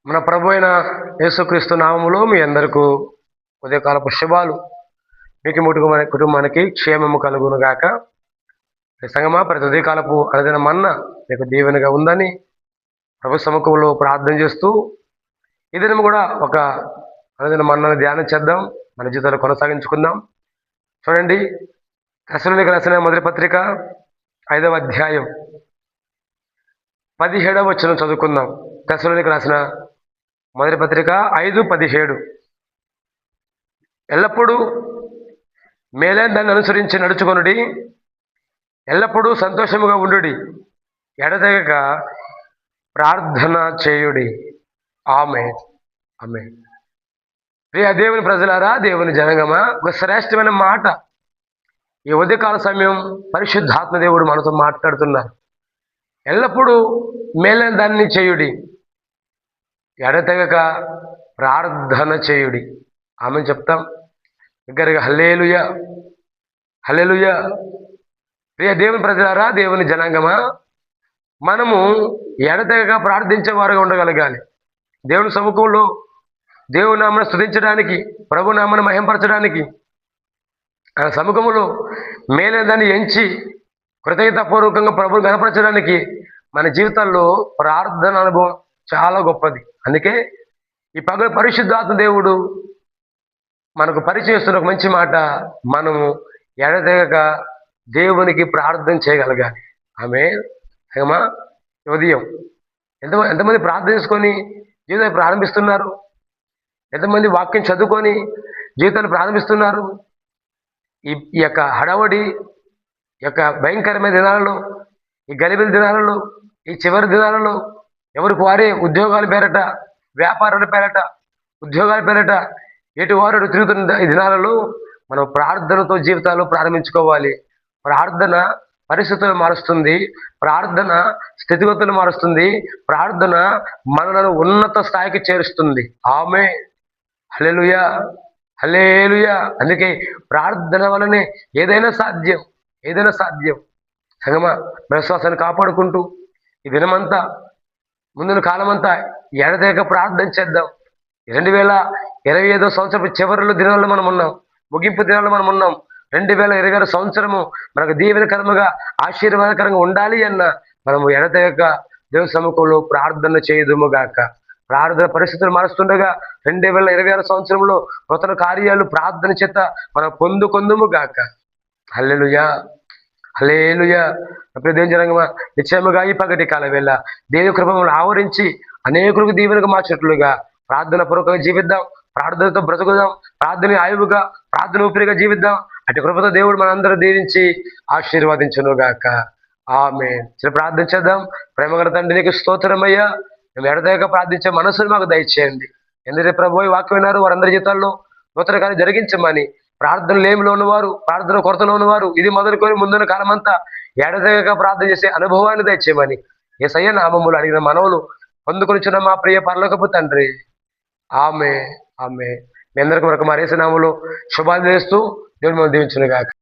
మన ప్రభు అయిన యేసుక్రీస్తు నామములో మీ అందరికీ ఉదయకాలపు శుభాలు. మీకు ముటుకు మన కుటుంబానికి క్షేమము కలుగును గాక. సంగమా ప్రతి ఉదయకాలపు అనుదిన మన్న మీకు దీవెనగా ఉందని ప్రభు సముఖంలో ప్రార్థన చేస్తూ ఈ దినం కూడా ఒక అనుదిన మన్నను ధ్యానం చేద్దాం, మన జీవితాలు కొనసాగించుకుందాం. చూడండి, తెస్సలోనికీయులకు రాసిన మొదటి పత్రిక 5వ అధ్యాయం 17వ వచనం చదువుకుందాం. తెస్సలోనికీయులకు రాసిన మొదటి పత్రిక 5:17. ఎల్లప్పుడూ మేలైన దాన్ని అనుసరించి నడుచుకొనుడి, ఎల్లప్పుడూ సంతోషముగా ఉండుడి, ఎడతెగక ప్రార్థన చేయుడి. ఆమేన్. ఆమేన్. ప్రియ దేవుని ప్రజలారా, దేవుని జనగమా, ఒక శ్రేష్టమైన మాట ఈ ఉదయకాల సమయం పరిశుద్ధాత్మ దేవుడు మనతో మాట్లాడుతున్నారు. ఎల్లప్పుడూ మేలైన దాన్ని చేయుడి, ఎడతెగక ప్రార్థన చేయుడి. ఆమె చెప్తాం దగ్గరగా హల్లెలూయా, హల్లెలూయా. ప్రియ దేవుని ప్రజలారా, దేవుని జనాంగమా, మనము ఎడతెగక ప్రార్థించేవారుగా ఉండగలగాలి. దేవుని సముఖంలో దేవుని నామను స్తుతించడానికి, ప్రభు నామను మహింపరచడానికి, ఆ సముఖంలో మేలైన దాన్ని ఎంచి కృతజ్ఞతాపూర్వకంగా ప్రభుని కనపరచడానికి మన జీవితాల్లో ప్రార్థన అనుభవం చాలా గొప్పది. అందుకే ఈ పగలు పరిశుద్ధాత్మ దేవుడు మనకు పరిచయిస్తున్న ఒక మంచి మాట, మనము ఎడతెగక దేవునికి ప్రార్థన చేయగలగాలి. ఆమె ఏమా ఉదయం ఎంతమంది ప్రార్థన చేసుకొని జీవితాన్ని ప్రారంభిస్తున్నారు? ఎంతమంది వాక్యం చదువుకొని జీవితాన్ని ప్రారంభిస్తున్నారు? ఈ యొక్క హడావడి, ఈ యొక్క భయంకరమైన దినాలలో, ఈ గలిబిలి దినాలలో, ఈ చివరి దినాలలో ఎవరికి వారే ఉద్యోగాల పేరట, వ్యాపారాల పేరట, ఉద్యోగాల పేరట ఎటు వారు తిరుగుతున్న ఈ దినాలలో మనం ప్రార్థనతో జీవితాలు ప్రారంభించుకోవాలి. ప్రార్థన పరిస్థితులు మారుస్తుంది, ప్రార్థన స్థితిగతులు మారుస్తుంది, ప్రార్థన మనలను ఉన్నత స్థాయికి చేరుస్తుంది. ఆమె హల్లెలూయా, హల్లెలూయా. అందుకే ప్రార్థన వలనే ఏదైనా సాధ్యం, ఏదైనా సాధ్యం. సంగమా, విశ్వాసాన్ని కాపాడుకుంటూ ఈ దినమంతా, ముందున్న కాలమంతా ఎడతెగక ప్రార్థన చేద్దాం. 2025 సంవత్సరం చివరిలో దినాల్లో మనం ఉన్నాం, ముగింపు దినాల్లో మనం ఉన్నాం. 2026 సంవత్సరము మనకు దీవెనకరముగా ఆశీర్వాదకరంగా ఉండాలి అన్న మనము ఎడతెగక దేవుని సముఖంలో ప్రార్థన చేయదుము గాక. ప్రార్థన పరిస్థితులు మారుస్తుండగా 2026 సంవత్సరంలో నూతన కార్యాలు ప్రార్థన చేత మనం పొందుకొందుము గాక. హల్లెలూయా, హల్లెలూయా. దేవుని జనాంగమా, నిశ్చయముగా ఈ పగటి కాల వేళ దేవుని కృపను ఆవరించి అనేకులకు దీవెనగా మార్చినట్లుగా ప్రార్థన పూర్వకంగా జీవిద్దాం, ప్రార్థనతో బ్రతుకుదాం, ప్రార్థన ఆయువుగా, ప్రార్థన ఊపిరిగా జీవిద్దాం. అటు కృపతో దేవుడు మనందరూ దీవించి ఆశీర్వదించును గాక. ఆమేన్. ప్రార్థన చేద్దాం. ప్రేమగల తండ్రి, నీకు స్తోత్రమయ్యా. మేము ఎడతెగక ప్రార్థించే మనసును మాకు దయచేయండి. ఎందుకంటే ప్రభు వాక్యం విన్నారు, వారందరి జీవితాల్లో నూతన కార్యం జరిగించమని, ప్రార్థన లేమిలో ఉన్నవారు, ప్రార్థన కొరతలో ఉన్నవారు, ఇది మొదలుకొని ముందున్న కాలమంతా ఎడతెగక ప్రార్థన చేసే అనుభవాన్ని దయచేయమని యేసయ్య నామములో అడిగిన మనవులు పొందుకొనిచున్న మా ప్రియ పరలోకపు తండ్రి. ఆమె ఆమె. మీ అందరికీ మరొక యేసు నామములో శుభాలు చేస్తూ దేవుని మనం దీవించును గాక.